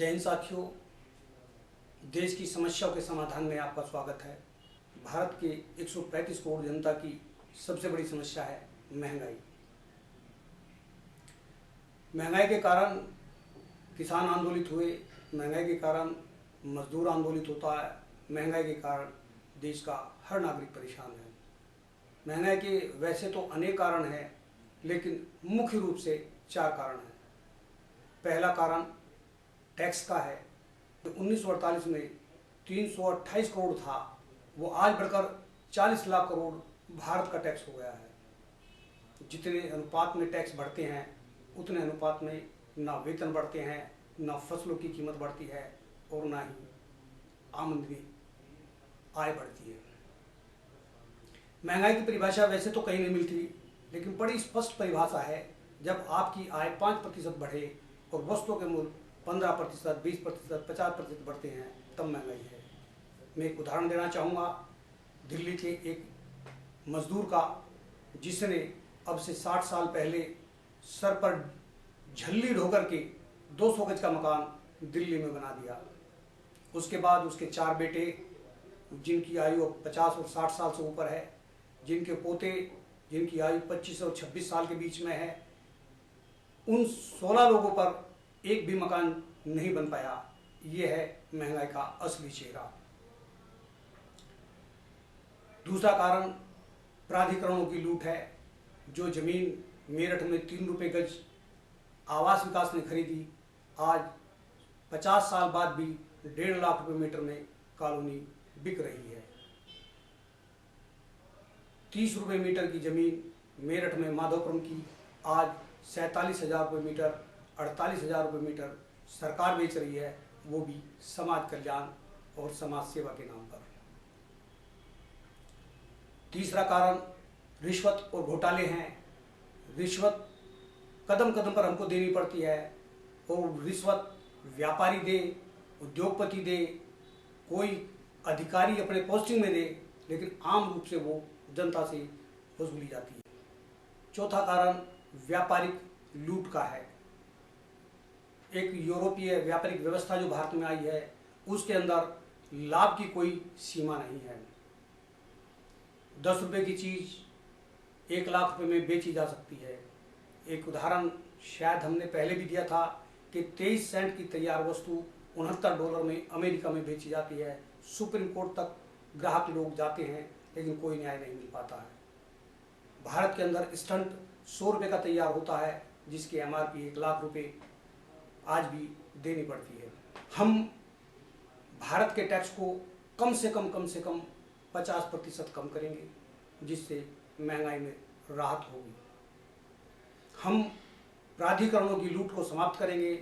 जय हिंद साथियों, देश की समस्याओं के समाधान में आपका स्वागत है। भारत के 135 करोड़ जनता की सबसे बड़ी समस्या है महंगाई। महंगाई के कारण किसान आंदोलित हुए, महंगाई के कारण मजदूर आंदोलित होता है, महंगाई के कारण देश का हर नागरिक परेशान है। महंगाई के वैसे तो अनेक कारण हैं, लेकिन मुख्य रूप से 4 कारण हैं। पहला कारण टैक्स का है। 1948 में 328 करोड़ था, वो आज बढ़कर 40 लाख करोड़ भारत का टैक्स हो गया है। जितने अनुपात में टैक्स बढ़ते हैं, उतने अनुपात में ना वेतन बढ़ते हैं, ना फसलों की कीमत बढ़ती है और ना ही आमदनी आय बढ़ती है। महंगाई की परिभाषा वैसे तो कहीं नहीं मिलती, लेकिन बड़ी स्पष्ट परिभाषा है। जब आपकी आय 5% बढ़े और वस्तुओं के मूल्य 15%, 20%, 50% बढ़ते हैं, तब महंगाई है। मैं एक उदाहरण देना चाहूँगा दिल्ली के एक मजदूर का, जिसने अब से 60 साल पहले सर पर झल्ली ढोकर के 200 गज का मकान दिल्ली में बना दिया। उसके बाद उसके 4 बेटे, जिनकी आयु अब 50 और 60 साल से ऊपर है, जिनके पोते जिनकी आयु 25 और 26 साल के बीच में है, उन 16 लोगों पर एक भी मकान नहीं बन पाया। ये है महंगाई का असली चेहरा। दूसरा कारण प्राधिकरणों की लूट है। जो जमीन मेरठ में 3 रुपये गज आवास विकास ने खरीदी, आज 50 साल बाद भी 1.5 लाख रुपए मीटर में कॉलोनी बिक रही है। 30 रुपये मीटर की जमीन मेरठ में माधोपुरम की आज 47,000 रुपये मीटर, 48,000 रुपये मीटर सरकार बेच रही है, वो भी समाज कल्याण और समाज सेवा के नाम पर। तीसरा कारण रिश्वत और घोटाले हैं। रिश्वत कदम कदम पर हमको देनी पड़ती है, और रिश्वत व्यापारी दे, उद्योगपति दे, कोई अधिकारी अपने पोस्टिंग में दे, लेकिन आम रूप से वो जनता से वसूली जाती है। चौथा कारण व्यापारिक लूट का है। एक यूरोपीय व्यापारिक व्यवस्था जो भारत में आई है, उसके अंदर लाभ की कोई सीमा नहीं है। 10 रुपये की चीज़ 1 लाख रुपए में बेची जा सकती है। एक उदाहरण शायद हमने पहले भी दिया था कि 23 सेंट की तैयार वस्तु $69 में अमेरिका में बेची जाती है। सुप्रीम कोर्ट तक ग्राहक लोग जाते हैं, लेकिन कोई न्याय नहीं मिल पाता है। भारत के अंदर स्टंट 100 रुपये का तैयार होता है, जिसकी MRP 1 लाख रुपए आज भी देनी पड़ती है। हम भारत के टैक्स को कम से कम 50% कम करेंगे, जिससे महंगाई में राहत होगी। हम प्राधिकरणों की लूट को समाप्त करेंगे।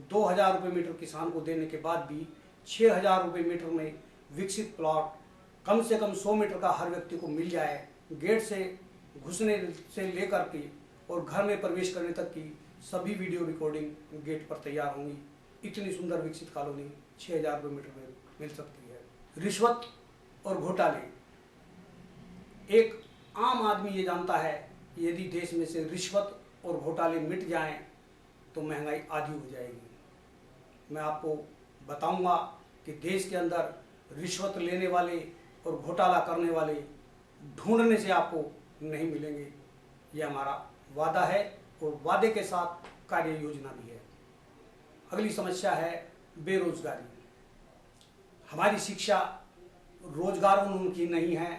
2,000 रुपये मीटर किसान को देने के बाद भी 6,000 रुपये मीटर में विकसित प्लॉट कम से कम 100 मीटर का हर व्यक्ति को मिल जाए। गेट से घुसने से लेकर के और घर में प्रवेश करने तक की सभी वीडियो रिकॉर्डिंग गेट पर तैयार होंगी। इतनी सुंदर विकसित कॉलोनी 6,000 रुपये मीटर में मिल सकती है। रिश्वत और घोटाले, एक आम आदमी ये जानता है कि यदि देश में से रिश्वत और घोटाले मिट जाएं तो महंगाई आधी हो जाएगी। मैं आपको बताऊंगा कि देश के अंदर रिश्वत लेने वाले और घोटाला करने वाले ढूंढने से आपको नहीं मिलेंगे। ये हमारा वादा है और वादे के साथ कार्य योजना भी है। अगली समस्या है बेरोजगारी। हमारी शिक्षा रोजगारोन्मुखी नहीं है,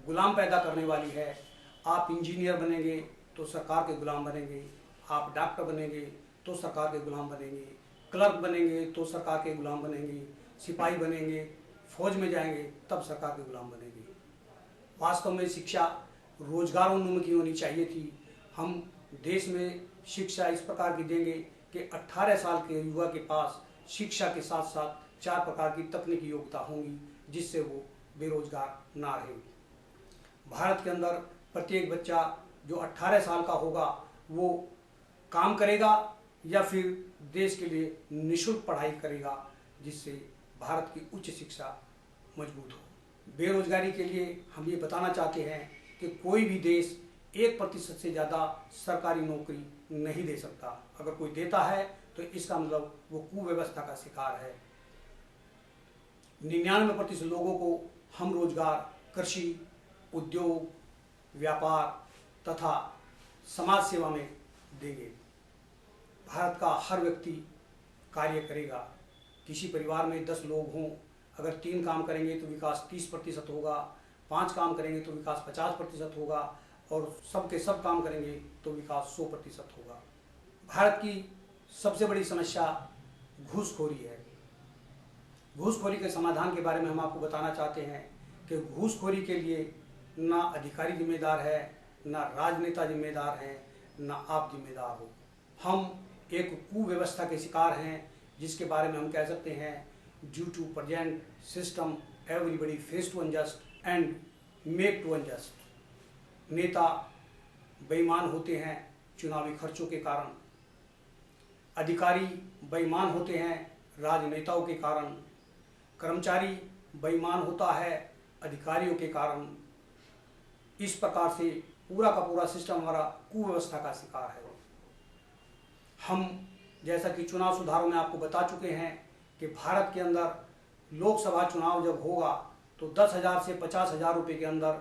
गुलाम पैदा करने वाली है। आप इंजीनियर बनेंगे तो सरकार के गुलाम बनेंगे, आप डॉक्टर बनेंगे तो सरकार के गुलाम बनेंगे, क्लर्क बनेंगे तो सरकार के गुलाम बनेंगे, सिपाही बनेंगे, फौज में जाएंगे तब सरकार के गुलाम बनेंगे। वास्तव में शिक्षा रोजगारोन्मुखी होनी चाहिए थी। हम देश में शिक्षा इस प्रकार की देंगे कि 18 साल के युवा के पास शिक्षा के साथ साथ 4 प्रकार की तकनीकी योग्यता होंगी, जिससे वो बेरोजगार ना रहे। भारत के अंदर प्रत्येक बच्चा जो 18 साल का होगा, वो काम करेगा या फिर देश के लिए निःशुल्क पढ़ाई करेगा, जिससे भारत की उच्च शिक्षा मजबूत हो। बेरोजगारी के लिए हम ये बताना चाहते हैं कि कोई भी देश 1% से ज़्यादा सरकारी नौकरी नहीं दे सकता। अगर कोई देता है तो इसका मतलब वो कुव्यवस्था का शिकार है। 99% लोगों को हम रोजगार कृषि, उद्योग, व्यापार तथा समाज सेवा में देंगे। भारत का हर व्यक्ति कार्य करेगा। किसी परिवार में 10 लोग हों, अगर 3 काम करेंगे तो विकास 30% होगा, 5 काम करेंगे तो विकास 50% होगा और सबके सब काम करेंगे तो विकास 100% होगा। भारत की सबसे बड़ी समस्या घूसखोरी है। घूसखोरी के समाधान के बारे में हम आपको बताना चाहते हैं कि घूसखोरी के लिए ना अधिकारी जिम्मेदार है, ना राजनेता जिम्मेदार हैं, ना आप जिम्मेदार हो। हम एक कुव्यवस्था के शिकार हैं, जिसके बारे में हम कह सकते हैं due to present system everybody face to unjust and make to unjust. नेता बेईमान होते हैं चुनावी खर्चों के कारण, अधिकारी बेईमान होते हैं राजनेताओं के कारण, कर्मचारी बेईमान होता है अधिकारियों के कारण। इस प्रकार से पूरा का पूरा सिस्टम हमारा कुव्यवस्था का शिकार है। हम जैसा कि चुनाव सुधारों में आपको बता चुके हैं कि भारत के अंदर लोकसभा चुनाव जब होगा तो 10,000 से 50,000 रुपये के अंदर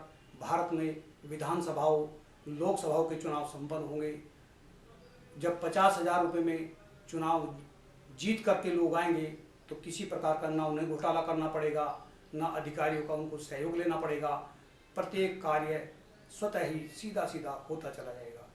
भारत में विधानसभाओं, लोकसभाओं के चुनाव संपन्न होंगे। जब 50,000 रुपये में चुनाव जीत करके लोग आएंगे तो किसी प्रकार का ना उन्हें घोटाला करना पड़ेगा, ना अधिकारियों का उनको सहयोग लेना पड़ेगा। प्रत्येक कार्य स्वतः ही सीधा सीधा होता चला जाएगा।